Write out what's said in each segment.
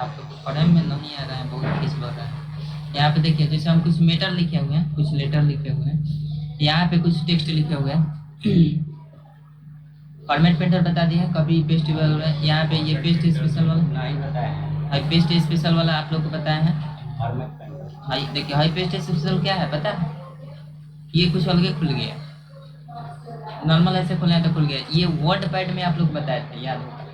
आप लोग को पढ़ने में नहीं आ रहा है, बहुत खींच बढ़ रहा है। यहाँ पे देखिए, जैसे हम कुछ मेटर लिखे हुए हैं, कुछ लेटर लिखे हुए हैं, यहाँ पे कुछ टेक्स्ट लिखे हुए हैं। फॉर्मेट पेंटर बता दिया, कभी पेस्ट वाला, यहाँ पे ये पेस्ट स्पेशल वाला नहीं बताया है। हाई पेस्ट स्पेशल वाला आप लोग को बताया है। फॉर्मेट पेंटर हाई देखिए, हाई पेस्ट स्पेशल क्या है पता है? ये कुछ अलग खुल गया, नॉर्मल ऐसे खुला है तो खुल गया। ये वर्ड पैड में आप लोग बताए थे, याद होगा,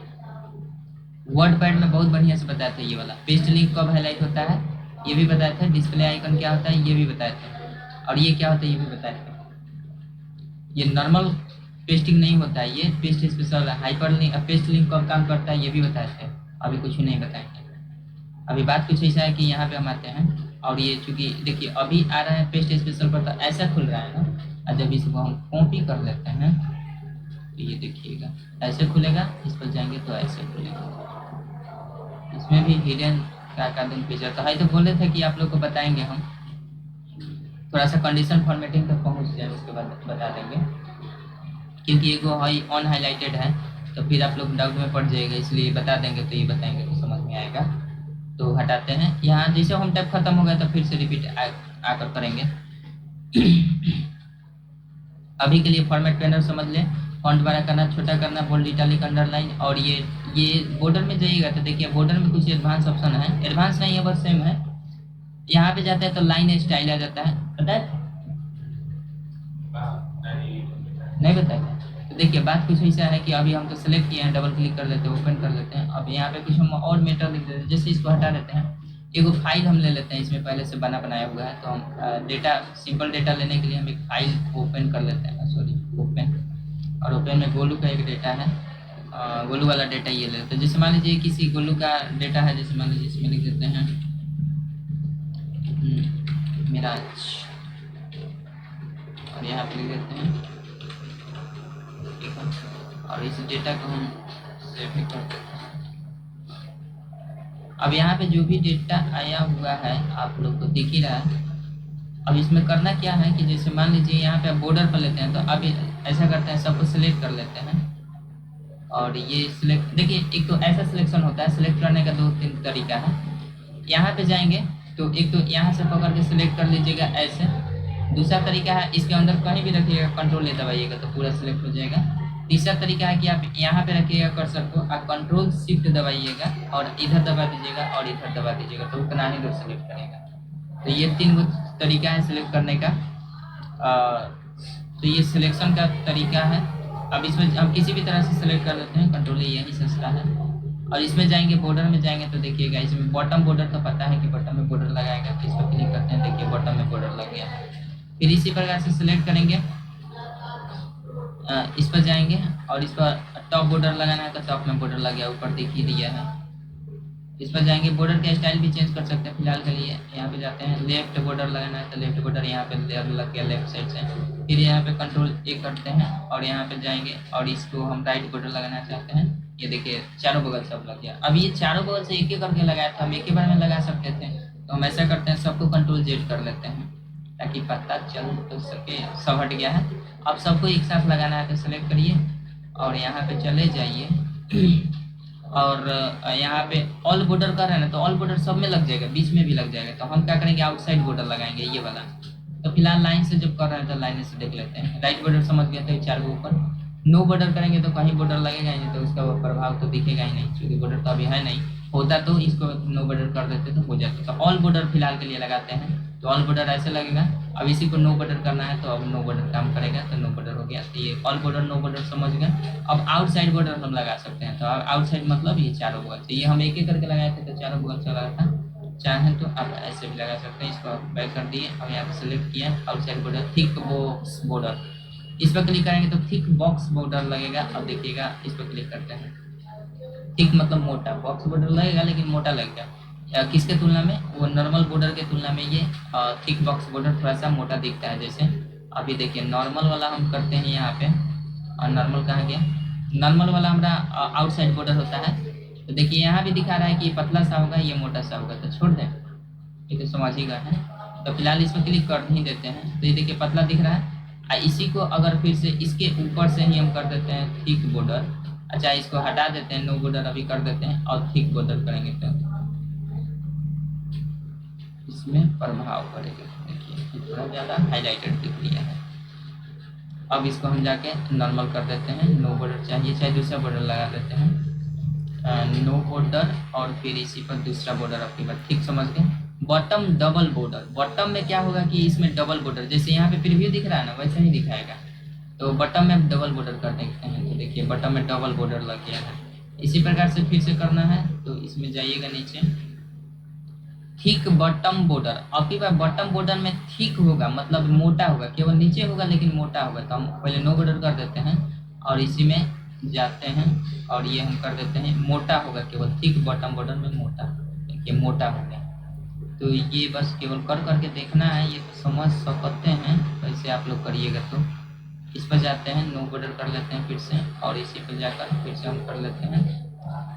वर्ड पैड में बहुत बढ़िया से बताए थे। ये वाला पेस्ट लिंक कब हाईलाइट होता है ये भी बताए थे, डिस्प्ले आइकन क्या होता है ये भी बताए थे, और ये क्या होता है ये भी बताए थे। ये नॉर्मल पेस्टिंग नहीं होता है, ये paste special hyper link, paste link कब काम करता है ये भी बताए थे। अभी कुछ नहीं बताएंगे। अभी बात कुछ ऐसा है कि यहाँ पे हम आते हैं, और ये चूंकि देखिए अभी आ रहा है पेस्ट स्पेशल पर, तो ऐसा खुल रहा है ना, और जब इसको हम कॉपी कर लेते हैं तो ये देखिएगा ऐसे खुलेगा, इस पर जाएंगे तो ऐसे खुलेगा। इसमें भी हिडन का दिन फीचर तो है, तो बोले थे कि आप लोग को बताएंगे हम, थोड़ा सा कंडीशन फॉर्मेटिंग तक पहुँच जाए उसके बाद बता देंगे, क्योंकि एगो हाई ऑन हाईलाइटेड है तो फिर आप लोग डाउट में पड़ जाएगा, इसलिए बता देंगे तो ये बताएंगे तो समझ में आएगा। तो हटाते हैं यहाँ, जैसे होम टैब खत्म हो गया तो फिर से रिपीट आकर करेंगे। अभी के लिए फॉर्मेट पैनल समझ लें, फॉन्ट बड़ा करना, छोटा करना, बोल्ड, इटैलिक, अंडरलाइन, और ये बॉर्डर में जाइएगा तो देखिए बॉर्डर में कुछ एडवांस ऑप्शन है, एडवांस नहीं है बस सेम है। यहाँ पे जाते हैं तो लाइन स्टाइल आ जाता है, पता है नहीं बताया? तो देखिए बात कुछ ऐसा है कि अभी हम तो सेलेक्ट किए हैं, डबल क्लिक कर लेते हैं, ओपन कर लेते हैं। अब यहाँ पे कुछ हम और मेटर लिख देते हैं, जैसे इसको हटा देते हैं, एगो फाइल हम ले लेते हैं, इसमें पहले से बनाया हुआ है, तो हम डेटा सिंपल डेटा लेने के लिए हम एक फाइल ओपन कर लेते हैं, सॉरी ओपन, और ओपन में गोलू का एक डेटा है, गोलू वाला डेटा ये ले लेते हैं। जैसे मान लीजिए किसी गोलू का डेटा है, जैसे मान लीजिए इसमें लिख देते हैं मिराज, और यहाँ पे लिख देते हैं, और इस डेटा को हम सेव भी कर देते हैं। अब यहाँ पे जो भी डेटा आया हुआ है आप लोग को दिख ही रहा है। अब इसमें करना क्या है कि जैसे मान लीजिए यहाँ पे बॉर्डर पर लेते हैं, तो अब ऐसा करते हैं, सबको सिलेक्ट कर लेते हैं, और ये सिलेक्ट देखिए, एक तो ऐसा सिलेक्शन होता है, सिलेक्ट करने का 2-3 तरीका है। यहाँ पे जाएंगे तो एक तो यहाँ से पकड़ के सिलेक्ट कर लीजिएगा ऐसे, दूसरा तरीका है इसके अंदर कहीं भी रखिएगा, कंट्रोल ए दबाइएगा तो पूरा सिलेक्ट हो जाएगा। तीसरा तरीका है कि आप यहाँ पे रखिएगा कर्सर को, आप कंट्रोल शिफ्ट दबाइएगा और इधर दबा दीजिएगा और इधर दबा दीजिएगा, तो उतना ही दूर सिलेक्ट करेगा। तो ये 3 तरीका है सिलेक्ट करने का। तो ये सिलेक्शन का तरीका है। अब इसमें हम किसी भी तरह से सिलेक्ट कर लेते हैं, कंट्रोल यही सस्ता है। और इसमें जाएंगे बॉर्डर में जाएंगे तो देखिएगा इसमें बॉटम बॉर्डर तो पता है कि बॉटम में बॉर्डर लगाएगा, तो इस पर क्लिक करते हैं, देखिए बॉटम में बॉर्डर लग गया। फिर इसी प्रकार से सिलेक्ट करेंगे, इस पर जाएंगे और इस पर टॉप बॉर्डर लगाना है तो टॉप में बॉर्डर लग गया, ऊपर दिख ही दिया है। इस पर जाएंगे, बॉर्डर का स्टाइल भी चेंज कर सकते हैं, फिलहाल के लिए यहाँ पे जाते हैं, लेफ्ट बॉर्डर लगाना है तो लेफ्ट बॉर्डर यहाँ पे लग गया लेफ्ट साइड से। फिर यहाँ पे कंट्रोल ए करते हैं और यहाँ पे जाएंगे और इसको हम राइट बॉर्डर लगाना चाहते हैं, ये देखिए चारों बगल सब लग गया। अब ये चारों बगल से एक एक करके लगाया था, हम एक ही बार में लगा सकते थे, तो हम ऐसा करते हैं सबको कंट्रोल जेड कर लेते हैं ताकि पता चल तो सके। सब हट गया है। अब सबको एक साथ लगाना है तो सेलेक्ट करिए और यहाँ पे चले जाइए और यहाँ पे ऑल बॉर्डर कर रहे हैं ना, तो ऑल बॉर्डर सब में लग जाएगा, बीच में भी लग जाएगा। तो हम क्या करेंगे, आउटसाइड बॉर्डर लगाएंगे ये वाला। तो फिलहाल लाइन से जब कर रहे हैं तो लाइन से देख लेते हैं। राइट बॉर्डर समझ गया था, 4 के ऊपर। नो बॉर्डर करेंगे तो कहीं बॉर्डर लगेगा ही नहीं, तो उसका प्रभाव तो दिखेगा ही नहीं, क्योंकि बॉर्डर तो अभी है नहीं। होता तो इसको नो बॉर्डर कर देते तो हो जाता। तो ऑल बॉर्डर फिलहाल के लिए लगाते हैं, तो ऑल बॉर्डर ऐसे लगेगा। अब इसी को नो बॉर्डर करना है तो अब नो बॉर्डर काम करेगा, तो नो बॉर्डर हो गया। तो ये ऑल बॉर्डर नो बॉर्डर समझ गए। अब आउटसाइड बॉर्डर हम लगा सकते हैं, तो आउटसाइड मतलब ये चारों बगल से, ये हम एक एक करके लगाए थे तो चारों बगल से लगा था। चाहें तो आप ऐसे भी लगा सकते हैं। इसको बैक कर दिए, अब यहाँ पे सेलेक्ट किया outside border, thick box border, इस पर क्लिक करेंगे तो थिक बॉक्स बॉर्डर लगेगा। अब देखिएगा इस पर क्लिक करते हैं, थिक मतलब मोटा, बॉक्स बॉर्डर लगेगा लेकिन मोटा लगेगा। किसके तुलना में, वो नॉर्मल बॉर्डर के तुलना में ये थिक बॉक्स बॉर्डर थोड़ा सा मोटा दिखता है। जैसे अभी देखिए नॉर्मल वाला हम करते हैं यहाँ पे, और नॉर्मल कहाँ गया, नॉर्मल वाला हमारा आउटसाइड बॉर्डर होता है। तो देखिए यहाँ भी दिखा रहा है कि ये पतला सा होगा, ये मोटा सा होगा, तो छोड़ दें, ये तो समझिएगा है। तो फिलहाल इस पर क्लिक कर ही देते हैं, तो ये देखिए पतला दिख रहा है। इसी को अगर फिर से इसके ऊपर से ही हम कर देते हैं थिक बॉर्डर, अच्छा इसको हटा देते हैं, नो बॉर्डर अभी कर देते हैं और थिक बॉर्डर करेंगे इसमें प्रभाव पड़ेगा। देखिए थोड़ा ज़्यादा हाईलाइटेड दिख लिया है। अब इसको हम जाके नॉर्मल कर देते हैं, नो बॉर्डर चाहिए चाहे दूसरा बॉर्डर लगा देते हैं, नो बॉर्डर और फिर इसी पर दूसरा बॉर्डर आपके बाद, ठीक समझ गए। बॉटम डबल बॉर्डर, बॉटम में क्या होगा कि इसमें डबल बॉर्डर, जैसे यहाँ पे प्रीव्यू दिख रहा है ना वैसे ही दिखाएगा। तो बॉटम में डबल बॉर्डर कर देते हैं, तो देखिए बॉटम में डबल बॉर्डर लग गया है। इसी प्रकार से फिर से करना है, तो इसमें जाइएगा नीचे, थिक बॉटम बॉर्डर। आपकी बार बॉटम बॉर्डर में थिक होगा मतलब मोटा होगा, केवल नीचे होगा लेकिन मोटा होगा, तो हम पहले नो बॉर्डर कर देते हैं और इसी में जाते हैं और ये हम कर देते हैं मोटा होगा, केवल थिक बॉटम बॉर्डर में मोटा, देखिए मोटा हो गया। तो ये बस केवल कर करके देखना है, ये तो समझ सकते हैं, वैसे आप लोग करिएगा। तो इस पर जाते हैं, नो बॉर्डर कर लेते हैं फिर से, और इसी पर जाकर फिर से हम कर लेते हैं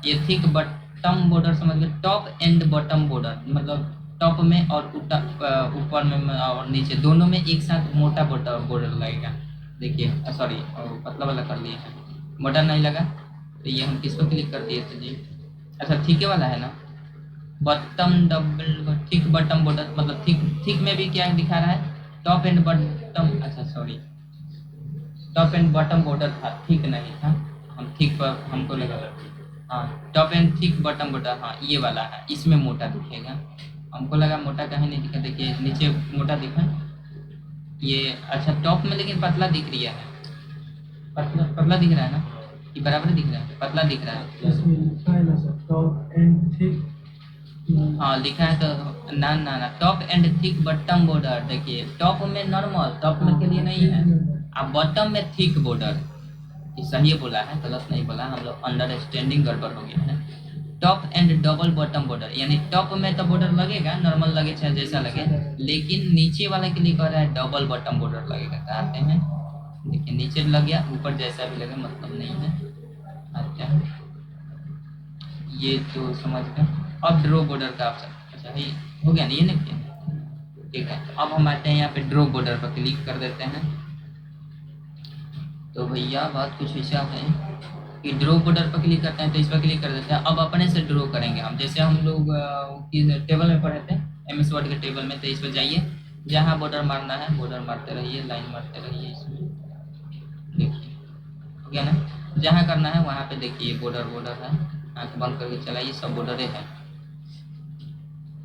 ये थिक बॉटम बॉर्डर, समझ गए। टॉप एंड बॉटम बॉर्डर मतलब टॉप में और ऊपर में और नीचे दोनों में एक साथ मोटा बॉर्डर लगेगा। देखिए सॉरी पतला वाला कर लिए हैं, मोटा नहीं लगा, तो ये हम किस पर क्लिक कर दिए थे जी, अच्छा ठीक वाला है ना, bottom double thick bottom border, मतलब थिक में भी क्या दिखा रहा है, टॉप एंड बॉटम, अच्छा sorry top and bottom border था, थिक नहीं था, हम थिक पर हमको लगा, हाँ top and thick bottom border, हाँ ये वाला है, इसमें मोटा दिखेगा, हमको लगा मोटा कहीं नहीं दिखा, देखिए नीचे मोटा दिखा ये, अच्छा टॉप में लेकिन पतला दिख रहा है, पतला दिख रहा है ना कि बराबर दिख रहा है, पतला दिख रहा है, इसमें लिखा है ना सर टॉप एंड थिक, हाँ लिखा है तो ना top and thick bottom border, देखिए टॉप में नॉर्मल, टॉप में के लिए नहीं है, अब बॉटम में थिक बॉर्डर, ये सही बोला है, गलत नहीं बोला, हम लोग अंडरस्टैंडिंग गड़बड़ हो गया है। Top and double bottom border, यानी टॉप में तो बॉर्डर लगेगा, नॉर्मल लगे चाहे जैसा लगे, लेकिन नीचे वाले के लिए कह रहा है डबल बॉटम बॉर्डर लगेगा, कहते हैं देखिए नीचे लग गया, ऊपर जैसा भी लगे मतलब नहीं है। अच्छा ये तो समझ गए। अब ड्रॉ बॉर्डर का ऑप्शन, अच्छा ये हो गया नहीं, ये नहीं किया, ठीक है। तो अब हम आते हैं यहाँ पे ड्रॉ बॉर्डर पर क्लिक कर देते हैं। तो भैया बात कुछ ऐसा है कि ड्रॉ बॉर्डर पर क्लिक करते हैं, तो इस पर क्लिक कर देते हैं। अब अपने से ड्रॉ करेंगे हम, जैसे हम लोग टेबल में पढ़े थे MS वर्ड के टेबल में, तो इस पर जाइए, जहाँ बॉर्डर मारना है बॉर्डर मारते रहिए, लाइन मारते रहिए, इसमें देखिए हो गया ना, जहाँ करना है वहाँ पे देखिए बॉर्डर है, आँख बंद करके चलाइए, सब बॉर्डर है,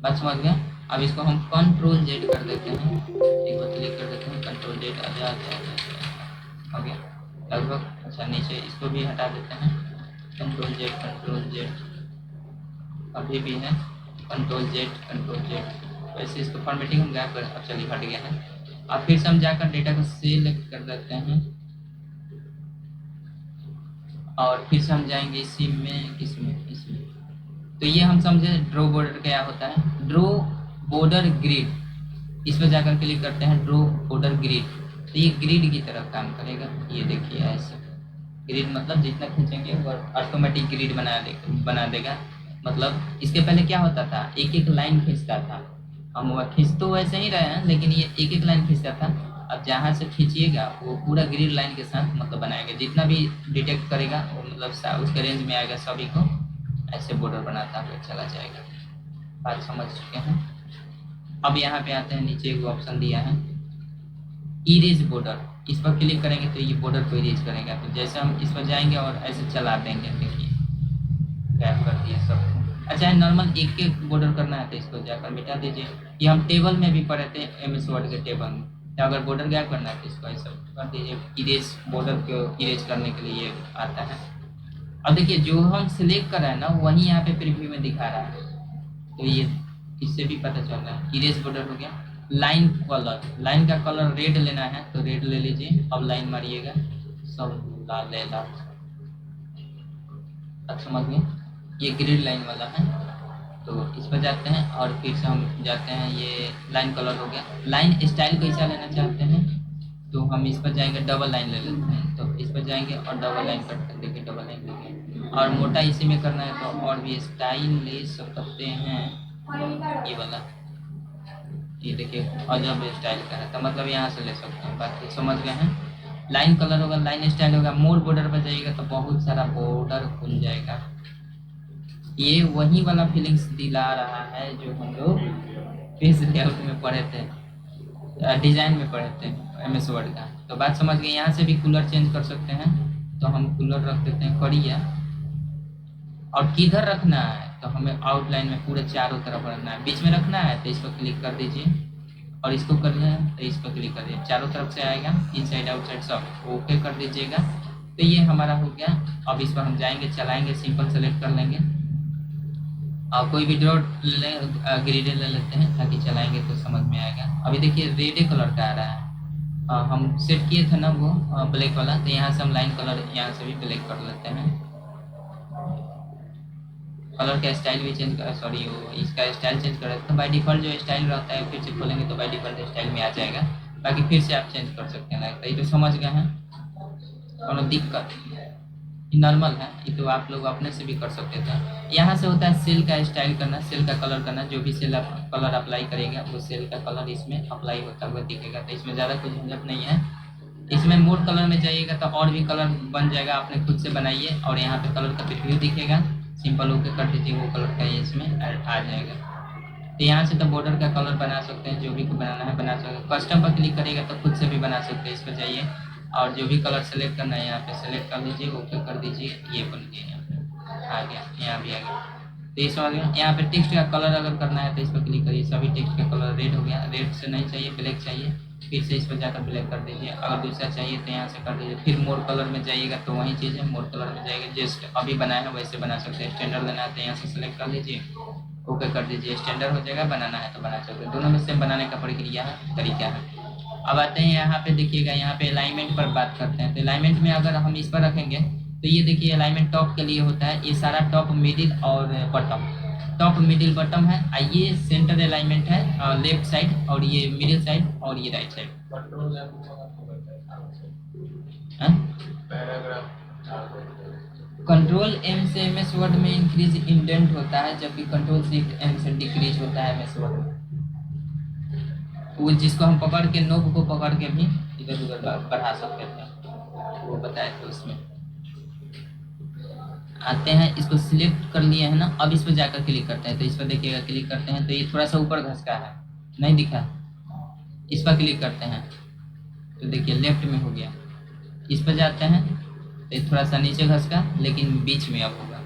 बात समझ गए। अब इसको हम Ctrl Z कर देते हैं, एक बार क्लिक कर देते हैं, Ctrl Z आ जा हो गया लगभग। अच्छा नीचे इसको भी हटा देते हैं, Ctrl Z अभी भी है, Ctrl Z, वैसे इसको फॉर्मेटिंग हम गैप कर, अब चलिए हट गया है। अब फिर से हम जाकर डेटा को सेलेक्ट कर देते हैं और फिर से हम जाएंगे इसी में, इसमें तो ये हम समझे ड्रॉ बॉर्डर क्या होता है, ड्रॉ बॉर्डर ग्रिड, इस पर जाकर क्लिक करते हैं ड्रॉ बॉर्डर ग्रिड, तो ये ग्रिड की तरह काम करेगा, ये देखिए ऐसे ग्रिड मतलब जितना खींचेंगे वो ऑटोमेटिक ग्रिड बना देगा। मतलब इसके पहले क्या होता था, एक एक लाइन खींचता था, हम वह खींच तो वैसे ही रहे हैं लेकिन ये एक एक लाइन खींचता था, अब जहाँ से खींचिएगा वो पूरा ग्रिड लाइन के साथ मतलब बनाएगा, जितना भी डिटेक्ट करेगा वो मतलब उसके रेंज में आएगा, सभी को ऐसे बॉर्डर बनाता हुआ चला जाएगा। बात समझ चुके हैं। अब यहाँ पे आते हैं, नीचे एक ऑप्शन दिया है इरेज बॉर्डर, इस पर क्लिक करेंगे तो ये बॉर्डर को इरेज करेगा। तो जैसे हम इस पर जाएंगे और ऐसे चला देंगे, देखिए गैप कर दिया सब। अच्छा नॉर्मल एक एक बॉर्डर करना है तो इसको जाकर मिटा दीजिए, ये हम टेबल में भी पढ़े थे MS वर्ड के टेबल में, तो अगर बॉर्डर गैप करना है तो इसको ऐसा कर दीजिए, इरेज बॉर्डर को इरेज करने के लिए आता है। अब देखिए जो हम सिलेक्ट कर रहे हैं ना वही यहाँ पे प्रीव्यू में दिखा रहा है, तो ये इससे भी पता चल रहा है इरेज बॉर्डर हो गया। लाइन कलर, लाइन का कलर रेड लेना है तो रेड ले लीजिए, अब लाइन मारिएगा सब लाल है, लाल। अब समझ गए, ये ग्रिड लाइन वाला है, तो इस पर जाते हैं और फिर से हम जाते हैं, ये लाइन कलर हो गया। लाइन स्टाइल कैसा लेना चाहते हैं तो हम इस पर जाएंगे, डबल लाइन ले लेते हैं, तो इस पर जाएंगे और डबल लाइन कट कर देंगे, डबल लाइन लेंगे, और मोटा इसी में करना है तो और भी स्टाइल ले सकते हैं, ये वाला, ये देखिए अजब स्टाइल का है, तो मतलब यहाँ से ले सकते हैं, बात समझ गए हैं। लाइन कलर होगा, लाइन स्टाइल होगा, मोर बॉर्डर पर जाइएगा तो बहुत सारा बॉर्डर खुल जाएगा, ये वही वाला फीलिंग्स दिला रहा है जो हम लोग पेज लेआउट में पढ़े थे, डिज़ाइन में पढ़े थे MS वर्ड का, तो बात समझ गए। यहाँ से भी कलर चेंज कर सकते हैं, तो हम कलर रख देते हैं करिया। और किधर रखना है, तो हमें आउटलाइन में पूरे चारों तरफ रखना है। बीच में रखना है तो इस पर क्लिक कर दीजिए, और इसको करना है तो इस पर क्लिक कर दीजिए, चारों तरफ से आएगा, इनसाइड आउटसाइड सब ओके कर दीजिएगा। तो ये हमारा हो गया। अब इस पर हम जाएंगे, चलाएंगे, सिंपल सेलेक्ट कर लेंगे, और कोई भी ड्रॉ ले लें, ग्रेडे ले लेते हैं ताकि चलाएंगे तो समझ में आएगा। अभी देखिए रेड कलर का आ रहा है, हम सेट किए थे ना वो ब्लैक वाला, तो यहाँ से हम लाइन कलर यहाँ से भी ब्लैक कर लेते हैं। कलर का स्टाइल भी चेंज कर, सॉरी वो इसका स्टाइल चेंज कर देते हैं। बाय डिफ़ॉल्ट जो स्टाइल रहता है, फिर से खोलेंगे तो बाय डिफ़ॉल्ट स्टाइल में आ जाएगा, बाकी फिर से आप चेंज कर सकते हैं। तो ये तो समझ गए हैं, और दिक्कत नॉर्मल है, ये तो आप लोग अपने से भी कर सकते थे। यहाँ से होता है सेल का स्टाइल करना, सेल का कलर करना, जो भी सेल आप कलर अप्लाई करेगा वो सेल का कलर इसमें अप्लाई होता हुआ दिखेगा। तो इसमें ज़्यादा कुछ झंझट नहीं है। इसमें मोड कलर में जाइएगा तो और भी कलर बन जाएगा, आपने खुद से बनाइए, और यहाँ पे कलर का प्रीव्यू दिखेगा, सिंपल ओके कर दीजिए, वो कलर का ये इसमें आ जाएगा। तो यहाँ से तो बॉर्डर का कलर बना सकते हैं, जो भी बनाना है बना सकते हैं। कस्टम पर क्लिक करेगा तो खुद से भी बना सकते हैं, इस पर जाइए और जो भी कलर सेलेक्ट करना है यहाँ पे सेलेक्ट कर लीजिए, ओके कर दीजिए, ये बन गया, यहाँ पे आ गया, यहाँ भी आ गया। तो ये समझ गया। यहाँ पे टेक्स्ट का कलर अगर करना है तो इस पर क्लिक करिए, सभी टेक्स्ट का कलर रेड हो गया, रेड से नहीं चाहिए ब्लैक चाहिए, फिर से इस पर जाकर ब्लैक कर दीजिए। अगर दूसरा चाहिए तो यहाँ से कर दीजिए, फिर मोर कलर में जाइएगा तो वही चीज़ है, मोर कलर में जाएगा, जस्ट अभी बनाया है वैसे बना सकते हैं। स्टैंडर्ड लेना है तो यहाँ से सेलेक्ट कर लीजिए, ओके कर दीजिए, स्टैंडर्ड हो जाएगा। बनाना है तो बना सकते हैं, दोनों में से बनाने का प्रक्रिया है, तरीका है। अब आते हैं यहाँ पे, देखिएगा यहाँ पे अलाइनमेंट पर बात करते हैं। तो अलाइनमेंट में अगर हम इस पर रखेंगे तो ये देखिए अलाइनमेंट टॉप के लिए होता है, ये सारा टॉप मिडिल और बॉटम, टॉप मिडिल बॉटम है। ये सेंटर अलाइनमेंट है, लेफ्ट साइड, और ये मिडिल साइड, और ये राइट साइड। कंट्रोल M से MS वर्ड में इंक्रीज इंडेंट होता है, जबकि कंट्रोल शिफ्ट M से डिक्रीज होता है MS वर्ड में। वो जिसको हम पकड़ के, नोक को पकड़ के भी इधर उधर बढ़ा सकते थे, वो बताए थे उसमें। आते हैं, इसको सिलेक्ट कर लिए है ना, अब इस पर जाकर क्लिक करते हैं। तो इस पर देखिएगा क्लिक करते हैं तो ये थोड़ा सा ऊपर घसका है, नहीं दिखा, इस पर क्लिक करते हैं तो देखिए लेफ्ट में हो गया। इस पर जाते हैं तो ये थोड़ा सा नीचे घसका, लेकिन बीच में अब होगा।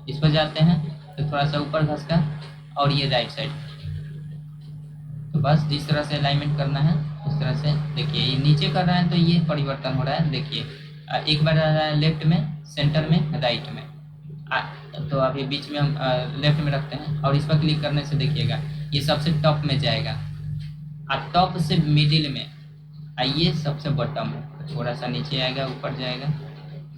इस पर जाते हैं तो थोड़ा सा ऊपर घसका, और ये राइट साइड। तो बस जिस तरह से अलाइनमेंट करना है उस तरह से देखिए, ये नीचे कर रहा है तो ये परिवर्तन हो रहा है। देखिए एक बार आ रहा है लेफ्ट में, सेंटर में, राइट में, तो अभी बीच में हम लेफ्ट में रखते हैं, और इस पर क्लिक करने से देखिएगा ये सबसे टॉप में जाएगा, और टॉप से मिडिल में, आइए सबसे बॉटम में, थोड़ा सा नीचे आएगा, ऊपर जाएगा।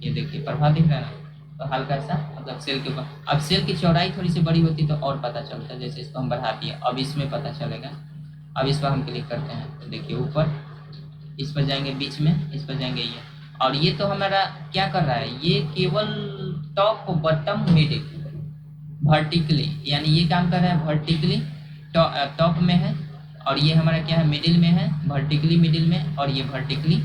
ये देखिए प्रभाव दिख रहा है ना, तो हल्का सा मतलब सेल के ऊपर। अब सेल की चौड़ाई थोड़ी सी बड़ी होती तो और पता चलता, जैसे इसको हम बढ़ा दिए, अब इसमें पता चलेगा। अब इस पर हम क्लिक करते हैं तो देखिए ऊपर, इस पर जाएंगे बीच में, इस पर जाएंगे ये, और ये तो हमारा क्या कर रहा है, ये केवल टॉप बॉटम मिडिल वर्टिकली, यानी ये काम कर रहा है वर्टिकली टॉप में है, और ये हमारा क्या है मिडिल में है, वर्टिकली मिडिल में, और ये वर्टिकली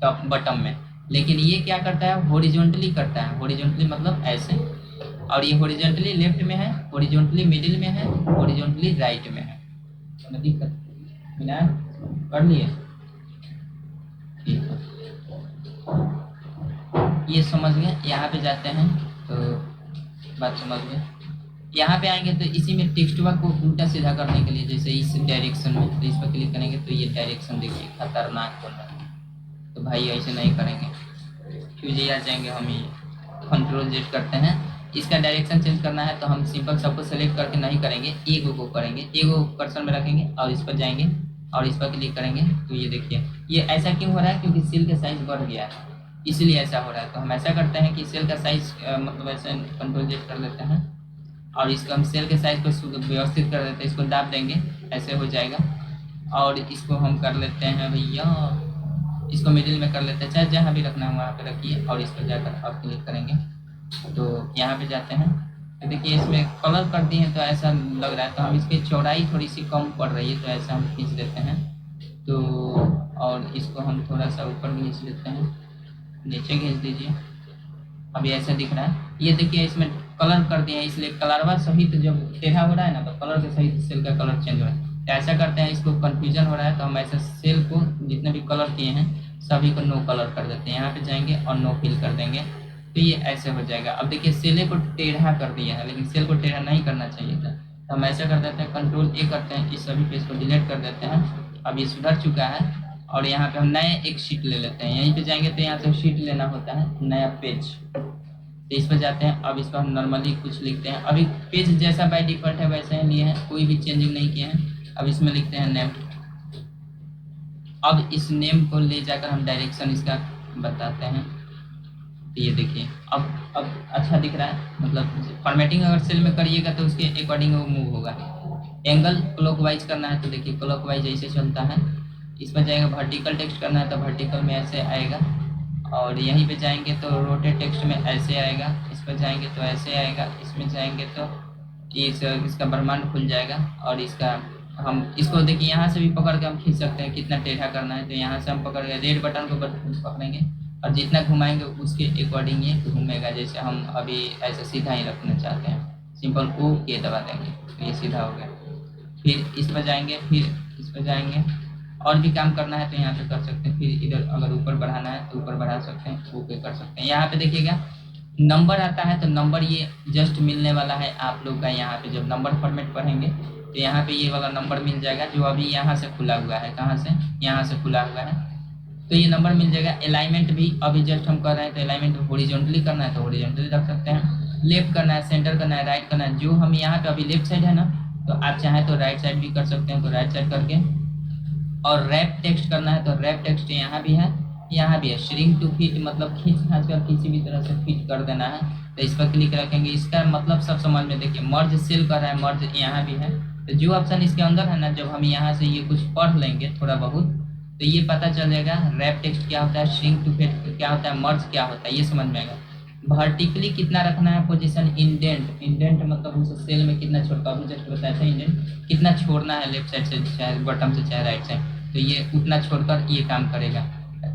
टॉप बॉटम में। लेकिन ये क्या करता है, हॉरिजॉन्टली करता है, हॉरिजॉन्टली मतलब ऐसे, और ये हॉरिजॉन्टली लेफ्ट में है, हॉरिजॉन्टली मिडिल में है, हॉरिजॉन्टली राइट में है। दिक्कत बिना कर लिए, ठीक है, ये समझ गए। यहाँ पे जाते हैं तो बात समझ गए। यहाँ पे आएंगे तो इसी में टेक्स्ट बॉक्स को उल्टा सीधा करने के लिए, जैसे इस डायरेक्शन में, तो इस पर क्लिक करेंगे तो ये डायरेक्शन देखिए खतरनाक हो रहा है। तो भाई ऐसे नहीं करेंगे, क्यों आ जाएंगे हम, ये कंट्रोल Z करते हैं। इसका डायरेक्शन चेंज करना है तो हम सिंपल सबको सेलेक्ट करके नहीं करेंगे, एक को करेंगे, एक कर्सर में रखेंगे और इस पर जाएंगे और इस पर क्लिक करेंगे। तो ये देखिए ये ऐसा क्यों हो रहा है, क्योंकि सेल का साइज बढ़ गया है, इसलिए ऐसा हो रहा है। तो हम ऐसा करते हैं कि सेल का साइज मतलब ऐसे कंट्रोल Z कर लेते हैं, और इसको हम सेल के साइज को व्यवस्थित कर देते हैं, इसको दाब देंगे ऐसे हो जाएगा। और इसको हम कर लेते हैं भैया, इसको मिडिल में कर लेते हैं, चाहे जहाँ भी रखना है वहाँ पे रखिए, और इस पर जाकर आप क्लिक करेंगे तो यहाँ पे जाते हैं तो देखिए इसमें कलर कर दिए हैं तो ऐसा लग रहा है। तो हम इसकी चौड़ाई थोड़ी सी कम पड़ रही है, तो ऐसा हम खींच देते हैं। तो और इसको हम थोड़ा सा ऊपर खींच लेते हैं, नीचे खींच दीजिए, अभी ऐसा दिख रहा है। ये देखिए इसमें कलर कर दिए हैं, इसलिए कलरवा सहित जब टेढ़ा हो रहा है ना तो कलर के सहित सेल का कलर चेंज हो रहा है। तो ऐसा करते हैं, इसको कंफ्यूजन हो रहा है तो हम ऐसा सेल को जितने भी कलर किए हैं सभी को नो कलर कर देते हैं। यहाँ पे जाएंगे और नो फिल कर देंगे तो ये ऐसे हो जाएगा। अब देखिए सेले को टेढ़ा कर दिया है, लेकिन सेल को टेढ़ा नहीं करना चाहिए था, तो हम ऐसा कर देते हैं, कंट्रोल ए करते हैं, इस सभी पेज को डिलीट कर देते हैं। अब ये सुधर चुका है और यहाँ पे हम नए एक शीट ले लेते हैं। यहीं पे जाएंगे तो यहाँ से शीट लेना होता है, नया पेज, तो इस पर जाते हैं। अब इस पर हम नॉर्मली कुछ लिखते हैं, अभी पेज जैसा बाय डिफॉल्ट है वैसे ही लिए हैं, कोई भी चेंजिंग नहीं किए हैं। अब इसमें लिखते हैं नेम। अब इस नेम को ले जाकर हम डायरेक्शन इसका बताते हैं। तो ये देखिए अब अच्छा दिख रहा है, मतलब फॉर्मेटिंग अगर सेल में करिएगा तो उसके अकॉर्डिंग वो मूव होगा। एंगल क्लॉकवाइज करना है तो देखिए क्लॉकवाइज ऐसे चलता है। इस पर जाएगा वर्टिकल टेक्स्ट करना है तो वर्टिकल में ऐसे आएगा, और यहीं पे जाएंगे तो रोटेट टेक्स्ट में ऐसे आएगा, इस पर जाएंगे तो ऐसे आएगा, इसमें जाएंगे तो इसका ब्रह्मांड खुल जाएगा। और इसका हम इसको देखिए यहाँ से भी पकड़ के हम खींच सकते हैं कितना टेढ़ा करना है, तो यहाँ से हम पकड़ के रेड बटन को पकड़ेंगे और जितना घुमाएंगे उसके अकॉर्डिंग ये घूमेगा। जैसे हम अभी ऐसे सीधा ही रखना चाहते हैं, सिंपल ओ के दबा देंगे तो ये सीधा हो गया। फिर इस पर जाएंगे, फिर इस पर जाएंगे, और भी काम करना है तो यहाँ पे कर सकते हैं। फिर इधर अगर ऊपर बढ़ाना है तो ऊपर बढ़ा सकते हैं, ओके कर सकते हैं। यहाँ पे देखिएगा नंबर आता है तो नंबर ये जस्ट मिलने वाला है आप लोग का। यहाँ पे जब नंबर फॉर्मेट पढ़ेंगे तो यहाँ पे ये वाला नंबर मिल जाएगा जो अभी यहाँ से खुला हुआ है। कहाँ से? यहाँ से खुला हुआ है तो ये नंबर मिल जाएगा। अलाइनमेंट भी अभी जस्ट हम कर रहे हैं तो अलाइनमेंट हॉरिजॉन्टली करना है तो हॉरिजॉन्टली रख सकते हैं, लेफ्ट करना है, सेंटर करना है, राइट करना है। जो हम यहाँ पे अभी लेफ्ट साइड है ना तो आप चाहें तो राइट साइड भी कर सकते हैं, तो राइट साइड करके, और रैप टेक्स्ट करना है तो रैप टेक्स्ट यहाँ भी है, यहाँ भी है। श्रिंक टू फिट मतलब खींच खांच कर किसी भी तरह से फिट कर देना है, तो इस पर क्लिक रखेंगे। इसका मतलब सब समझ में, देखिए मर्ज सेल कर रहा है, मर्ज यहाँ भी है, तो जो ऑप्शन इसके अंदर है ना, जब हम यहाँ से ये कुछ पढ़ लेंगे थोड़ा बहुत तो ये पता चल जाएगा रैप टेक्स्ट क्या होता है, श्रिंक टू फिट क्या होता है, मर्ज क्या होता है, ये समझ में आएगा। वर्टिकली कितना रखना है पोजीशन, इंडेंट, इंडेंट मतलब उस सेल में कितना छोड़ता है, जस्ट बताया था इंडेंट कितना छोड़ना है लेफ्ट साइड से, चाहे बॉटम से चाहे राइट साइड, तो ये उतना छोड़कर ये काम करेगा।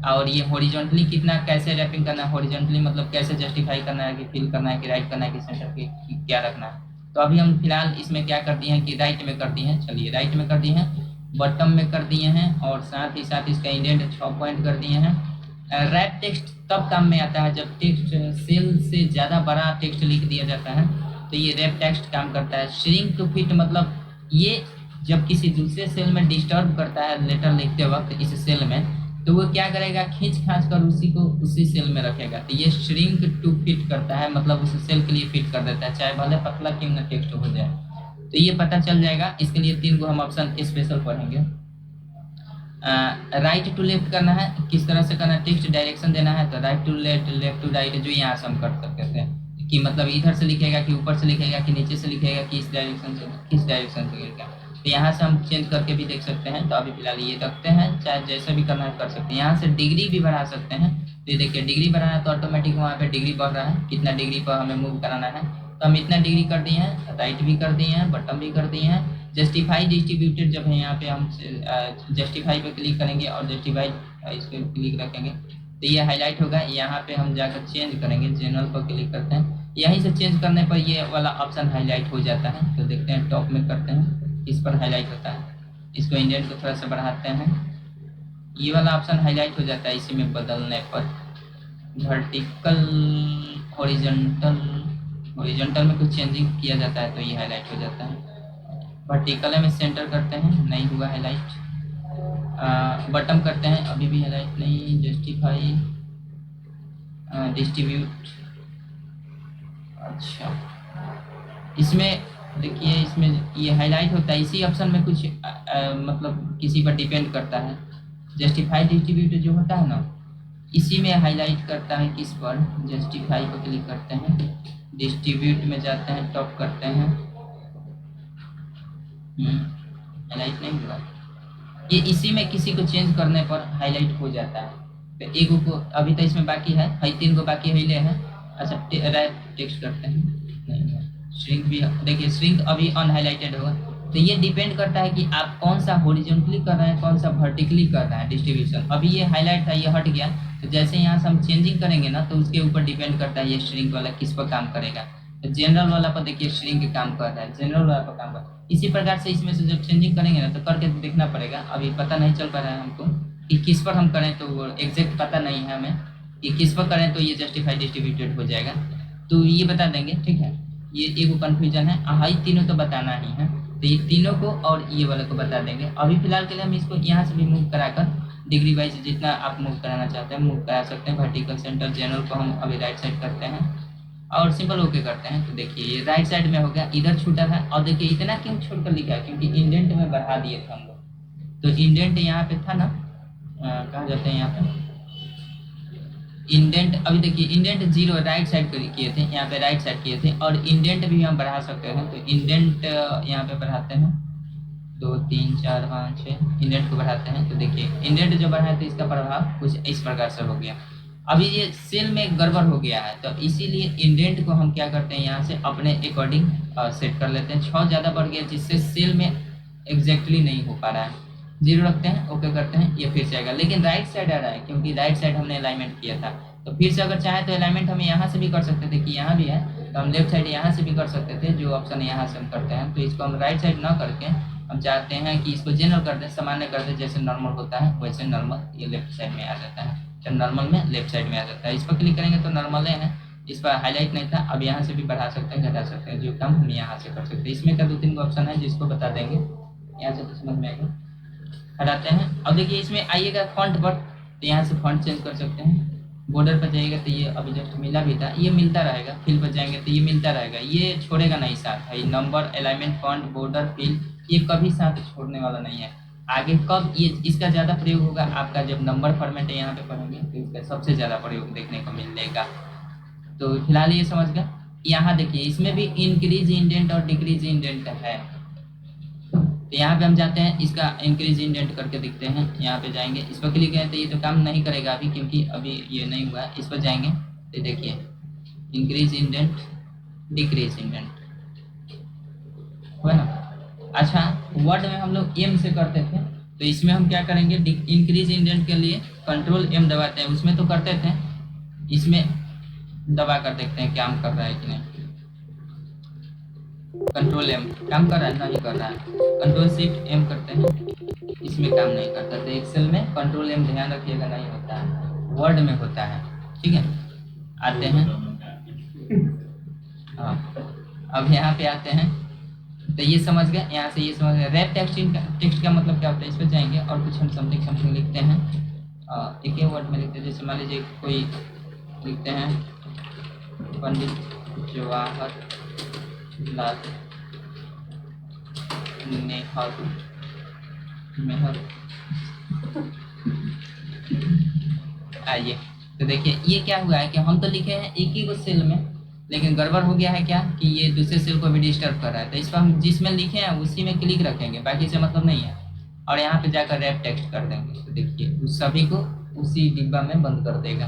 और ये हॉरिजॉन्टली कितना कैसे रैपिंग करना है, हॉरिजॉन्टली मतलब कैसे जस्टिफाई करना है कि फिल करना है कि राइट करना है कि सेंटर की क्या रखना है। तो अभी हम फिलहाल इसमें क्या कर दिए हैं कि राइट में कर दिए हैं, चलिए राइट में कर दिए हैं, बॉटम में कर दिए हैं, और साथ ही साथ इसका इंडेंट 6 पॉइंट कर दिए हैं। रैप टेक्स्ट तब काम में आता है जब टेक्स्ट सेल से ज़्यादा बड़ा टेक्स्ट लिख दिया जाता है तो ये रैप टेक्स्ट काम करता है। श्रिंक टू फिट मतलब ये जब किसी दूसरे सेल में डिस्टर्ब करता है लेटर लिखते वक्त इस सेल में, तो वो क्या करेगा, खींच खांच कर उसी को उसी सेल में रखेगा। तो ये श्रिंक टू फिट करता है, मतलब उस सेल के लिए फिट कर देता है, चाहे भले पतला क्यों ना टेक्स्ट हो जाए। तो ये पता चल जाएगा। इसके लिए 3 को हम ऑप्शन स्पेशल पढ़ेंगे। राइट टू लेफ्ट करना है, किस तरह से करना है, टेक्स्ट डायरेक्शन देना है तो right to left, left to right, जो यहाँ से हम कर सकते थे कि मतलब इधर से लिखेगा कि ऊपर से लिखेगा कि नीचे से लिखेगा कि इस डायरेक्शन से किस डायरेक्शन से लिखेगा, तो यहाँ से हम चेंज करके भी देख सकते हैं। तो अभी फिलहाल ये रखते हैं, चाहे जैसे भी करना है कर सकते हैं। यहाँ से डिग्री भी बढ़ा सकते हैं, तो ये देखिए डिग्री बढ़ाना है तो ऑटोमेटिक वहाँ पे डिग्री बढ़ रहा है, कितना डिग्री पर हमें मूव कराना है, तो हम इतना डिग्री कर दिए हैं, राइट भी कर दिए हैं, बटन भी कर दिए हैं। जस्टिफाई डिस्ट्रीब्यूटेड जब है यहाँ पे हम जस्टिफाई पे क्लिक करेंगे और जस्टिफाई इस पर क्लिक रखेंगे तो ये हाईलाइट होगा। यहाँ पे हम जाकर चेंज करेंगे, जनरल पर क्लिक करते हैं, यहीं से चेंज करने पर ये वाला ऑप्शन हाईलाइट हो जाता है। तो देखते हैं टॉप में करते हैं, इस पर हाईलाइट होता है, इसको इंडेंट को थोड़ा सा बढ़ाते हैं, ये वाला ऑप्शन हाईलाइट हो जाता है इसी में बदलने पर। वर्टिकल हॉरिजॉन्टल, हॉरिजॉन्टल में कुछ चेंजिंग किया जाता है तो ये हाईलाइट हो जाता है। वर्टिकल में सेंटर करते हैं, नहीं हुआ हाईलाइट। बटन करते हैं, अभी भी हाईलाइट नहीं। जस्टिफाई डिस्ट्रीब्यूट, अच्छा इसमें देखिए इसमें ये हाईलाइट होता है, इसी ऑप्शन में कुछ मतलब किसी पर डिपेंड करता है। जस्टिफाई डिस्ट्रीब्यूट जो होता है ना इसी में हाईलाइट करता है, किस पर, जस्टिफाई पर क्लिक करते हैं, डिस्ट्रीब्यूट में जाते हैं, टॉप करते हैं, हाईलाइट नहीं हुआ, ये इसी में किसी को चेंज करने पर हाईलाइट हो जाता है। तो एक को अभी तो इसमें बाकी है, 3 को बाकी हिले हैं। अच्छा रैप टेक्स्ट करते हैं, नहीं श्रिंक भी देखिए, श्रिंक अभी अनहाइलाइटेड होगा। तो ये डिपेंड करता है कि आप कौन सा हॉरिजॉन्टली कर रहे हैं, कौन सा वर्टिकली कर रहे हैं डिस्ट्रीब्यूशन। अभी ये हाईलाइट था, ये हट गया तो जैसे यहाँ से हम चेंजिंग करेंगे ना, तो उसके ऊपर डिपेंड करता है ये श्रिंक वाला किस पर काम करेगा। तो जनरल वाला पर देखिए श्रिंक काम कर रहा है, जनरल वाला पर काम कर रहा है। इसी प्रकार से इसमें से जब चेंजिंग करेंगे ना, तो करके देखना पड़ेगा। अभी पता नहीं चल पा रहा है हमको कि किस पर हम करें, तो एग्जैक्ट पता नहीं है हमें कि किस पर करें तो ये जस्टिफाई डिस्ट्रीब्यूटेड हो जाएगा। तो ये बता देंगे, ठीक है। ये एक कन्फ्यूजन है, हाई तीनों तो बताना ही है, तो ये तीनों को और ये वाले को बता देंगे। अभी फिलहाल के लिए हम इसको यहाँ से भी मूव कराकर डिग्री वाइज जितना आप मूव कराना चाहते हैं मूव करा सकते हैं। वर्टिकल सेंटर जनरल को हम अभी राइट साइड करते हैं और सिंपल ओके करते हैं। तो देखिए ये राइट साइड में हो गया, इधर छूटा था। और देखिए इतना क्यों छोड़कर लिखा है, क्योंकि इंडेंट में बढ़ा दिए थे हम लोग। तो इंडेंट यहाँ पे था ना, कहाँ जाते हैं यहाँ पे इंडेंट। अभी देखिए इंडेंट 0 राइट साइड किए थे, यहाँ पे राइट साइड किए थे। और इंडेंट भी हम बढ़ा सकते हैं, तो इंडेंट यहाँ पे बढ़ाते हैं 2 3 4 5 6 इंडेंट को बढ़ाते हैं। तो देखिए इंडेंट जो बढ़ा है तो इसका प्रभाव कुछ इस प्रकार से हो गया। अभी ये सेल में गड़बड़ हो गया है, तो इसीलिए इंडेंट को हम क्या करते हैं यहाँ से अपने अकॉर्डिंग सेट कर लेते हैं। 6 ज़्यादा बढ़ गया जिससे सेल में एग्जैक्टली नहीं हो पा रहा है। 0 रखते हैं, ओके करते हैं, ये फिर से आएगा। लेकिन राइट साइड आ रहा है क्योंकि राइट साइड हमने अलाइनमेंट किया था। तो फिर से अगर चाहे तो अलाइनमेंट हम यहाँ से भी कर सकते थे कि यहाँ भी है, तो हम लेफ्ट साइड यहाँ से भी कर सकते थे, जो ऑप्शन यहाँ से हम करते हैं। तो इसको हम राइट साइड ना करके हम चाहते हैं कि इसको जनरल कर दें, सामान्य कर दें, जैसे नॉर्मल होता है वैसे नॉर्मल ये लेफ्ट साइड में आ जाता है। जब नॉर्मल में लेफ्ट साइड में आ जाता है, इस पर क्लिक करेंगे तो नॉर्मल है, इस पर हाईलाइट नहीं था। अब यहाँ से भी बढ़ा सकते हैं, घटा सकते हैं, जो काम हम यहाँ से कर सकते हैं। इसमें का 2-3 ऑप्शन है जिसको बता देंगे, यहाँ से तो समझ में आएगा। हटाते हैं। अब देखिए इसमें आइएगा फॉन्ट पर, तो यहाँ से फॉन्ट चेंज कर सकते हैं। बॉर्डर पर जाइएगा तो ये अभी जस्ट मिला भी था, ये मिलता रहेगा। फिल पर जाएंगे तो ये मिलता रहेगा, ये छोड़ेगा नहीं साथ है। Number, alignment, font, border, fill, ये कभी साथ छोड़ने वाला नहीं है। आगे कब ये इसका ज़्यादा प्रयोग होगा, आपका जब नंबर फॉर्मेट है यहाँ पे पढ़ेंगे तो इसका सबसे ज़्यादा प्रयोग देखने को मिलेगा। तो फिलहाल ये समझ गया। यहाँ देखिए इसमें भी इंक्रीज इंडेंट और डिक्रीज इंडेंट है। तो यहाँ पे हम जाते हैं, इसका इंक्रीज इंडेंट करके दिखते हैं। यहाँ पे जाएंगे, इस पर क्लिक करें तो ये तो काम नहीं करेगा अभी, क्योंकि अभी ये नहीं हुआ है। इस पर जाएंगे तो देखिए इंक्रीज इंडेंट, डिक्रीज इंडेंट हुआ ना। अच्छा, वर्ड में हम लोग एम से करते थे, तो इसमें हम क्या करेंगे, इंक्रीज इंडेंट के लिए कंट्रोल एम दबाते हैं। उसमें तो करते थे, इसमें दबा कर देखते हैं काम कर रहा है कि नहीं। कंट्रोल एम काम कर रहा है, नहीं कर रहा है। कंट्रोल शिफ्ट एम करते हैं, इसमें काम नहीं करता। तो एक्सेल में कंट्रोल एम ध्यान रखिएगा नहीं होता है, वर्ड में होता है, ठीक है। आते हैं, हाँ अब यहाँ पे आते हैं, तो ये समझ गए। यहाँ से ये समझ गए रैप टेक्स्ट का मतलब क्या होता है। इस पर जाएंगे और कुछ हम समथिंग लिखते हैं, एक ही वर्ड में लिखते हैं। जैसे मान लीजिए कोई लिखते हैं पंडित जवाहर लाल नेहरू मेहर। आइए तो देखिए ये क्या हुआ है कि हम तो लिखे हैं एक ही सेल में, लेकिन गड़बड़ हो गया है क्या कि ये दूसरे सेल को भी डिस्टर्ब कर रहा है। तो इस पर हम जिसमें लिखे हैं उसी में क्लिक रखेंगे, बाकी से मतलब नहीं है। और यहाँ पे जाकर रैप टेक्स्ट कर देंगे, तो देखिए उस सभी को उसी डिब्बा में बंद कर देगा,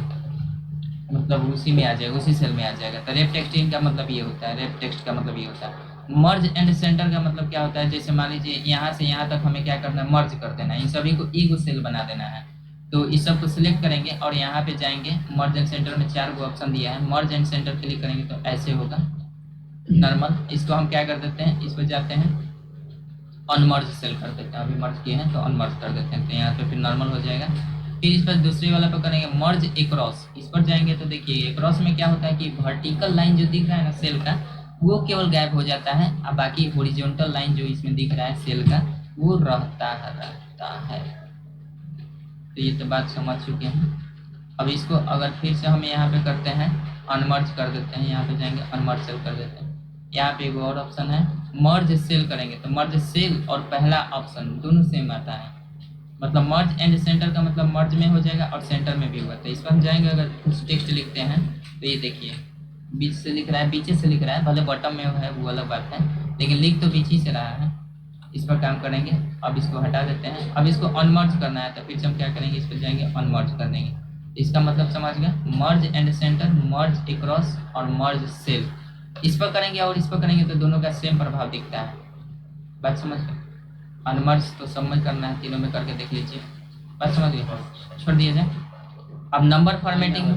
मतलब उसी में आ जाएगा, उसी सेल में आ जाएगा। तो रैप टेक्स्टिंग का मतलब ये होता है, रैप टेक्स्ट का मतलब ये होता है। मर्ज एंड सेंटर का मतलब क्या होता है, जैसे मान लीजिए यहाँ से यहाँ तक हमें क्या करना है, मर्ज कर देना है, इन सभी को एक सेल बना देना है। तो इस सब को सिलेक्ट करेंगे और यहाँ पे जाएंगे, मर्ज एंड सेंटर में 4 ऑप्शन दिया है। मर्ज एंड सेंटर क्लिक करेंगे तो ऐसे होगा नॉर्मल। इसको हम क्या कर देते हैं, इस पर जाते हैं अनमर्ज सेल कर देते हैं, अभी मर्ज किए हैं तो अनमर्ज कर देते हैं, तो यहाँ पे फिर नॉर्मल हो जाएगा। फिर इस पर दूसरे वाला पर करेंगे मर्ज एक्रॉस, इस पर जाएंगे तो देखिए एक्रॉस में क्या होता है कि वर्टिकल लाइन जो दिख रहा है ना सेल का, वो केवल गायब हो जाता है, और बाकी हॉरिजॉन्टल लाइन जो इसमें दिख रहा है सेल का वो रहता है। तो ये तो बात समझ चुके हैं। अब इसको अगर फिर से हम यहाँ पे करते हैं अनमर्ज कर देते हैं, यहाँ पे जाएंगे अनमर्ज सेल कर देते हैं। यहाँ पे एक और ऑप्शन है मर्ज सेल करेंगे, तो मर्ज सेल और पहला ऑप्शन दोनों सेम आता है, मतलब मर्ज एंड सेंटर का मतलब मर्ज में हो जाएगा और सेंटर में भी होगा। तो इस पर हम जाएंगे, अगर कुछ टेक्स्ट लिखते हैं तो ये देखिए बीच से लिख रहा है, पीछे से लिख रहा है, भले बॉटम में है वो अलग बात है, लेकिन लिख तो पीछे से रहा है। इस पर काम करेंगे, अब इसको हटा देते हैं। अब इसको अनमर्ज करना है, तो फिर से हम क्या करेंगे, इस पर जाएंगे अनमर्ज कर देंगे। इसका मतलब समझ गया, मर्ज एंड सेंटर, मर्ज एक्रॉस और मर्ज सेल। इस पर करेंगे और इस पर करेंगे तो दोनों का सेम प्रभाव दिखता है। बात समझ गए। अनमर्ज तो सब में करना है, तीनों में करके देख लीजिए, बात समझ गए, छोड़ दिया जाए। अब नंबर फॉर्मेटिंग,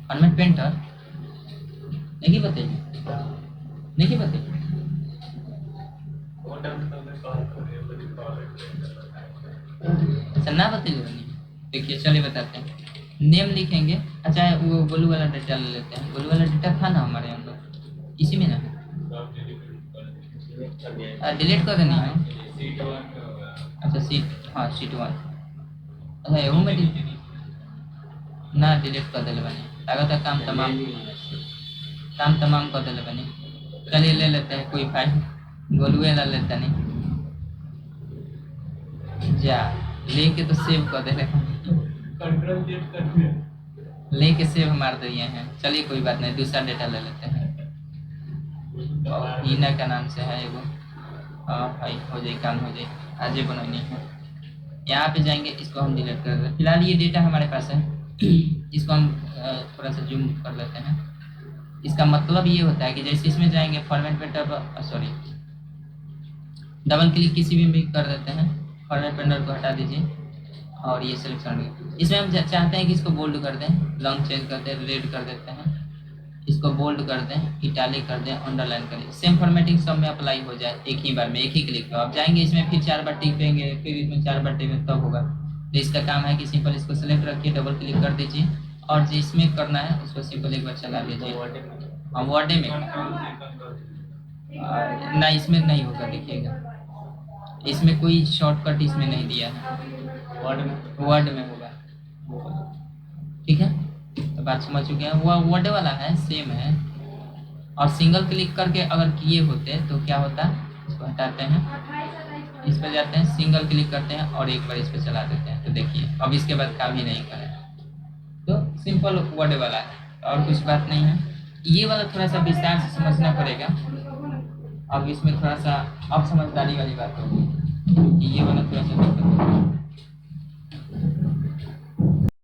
फॉर्मेट पेंटर नहीं बताइए, नहीं बताइए। अच्छा ना बताइए, नहीं देखिए चलिए बताते हैं। नेम लिखेंगे, अच्छा वो ब्लू वाला डेटा ले लेते हैं, ब्लू वाला डेटा था ना हमारे यहाँ पर, इसी में ना डिलीट कर देनी है। अच्छा सीट, हाँ सीट 1, अच्छा एहू में ना डिलीट कर दिले बनी, लागत काम तमाम कर दिले बनी। चलिए ले लेते हैं, कोई फाइल गोलुए ला लेते नहीं, जा लेके तो सेव कर दे, लेके सेव मार दिए हैं। चलिए कोई बात नहीं, दूसरा डेटा ले लेते हैं। हीना का नाम से है एगो, हाँ भाई हो जाए काम, हो जाए आज ही बननी है। यहाँ पे जाएंगे, इसको हम डिलीट कर देते। फिलहाल ये डेटा हमारे पास है, इसको हम थोड़ा सा जूम कर लेते हैं। इसका मतलब ये होता है कि जैसे इसमें जाएंगे format painter, sorry double click किसी भी कर देते हैं, फॉर्मेट पेंटर को हटा दीजिए और ये सिलेक्शन, इसमें हम चाहते हैं कि इसको बोल्ड कर दें, लॉन्ग चेंज कर दें, रेड कर देते हैं, इसको बोल्ड कर दें, इटालिक कर दें, अंडरलाइन करें। सेम फॉर्मेटिंग सब में अप्लाई हो जाए एक ही बार में, एक ही क्लिक पे। आप जाएंगे इसमें फिर 4 बार टिक देंगे, फिर इसमें 4 बार टिक तब होगा। तो इसका काम है कि सिंपल इसको सेलेक्ट रखिए, डबल क्लिक कर दीजिए और जिसमें करना है उसको सिंपल एक बार चला लीजिए। हाँ वर्ड में ना, इसमें नहीं होगा, देखिएगा इसमें कोई शॉर्टकट इसमें नहीं दिया है, वर्ड में होगा। ठीक है, तो बात समझ चुके हैं, वो वर्ड वाला है, सेम है। और सिंगल क्लिक करके अगर किए होते तो क्या होता, इसको हटाते हैं, इस पर जाते हैं, सिंगल क्लिक करते हैं और एक बार इस पर चला देते हैं। तो देखिए अब इसके बाद काम ही नहीं करें, तो सिंपल वर्ड वाला है और कुछ बात नहीं है। ये वाला थोड़ा सा विस्तार से समझना पड़ेगा, अब इसमें थोड़ा सा अब समझदारी वाली बात होगी, ये वाला थोड़ा सा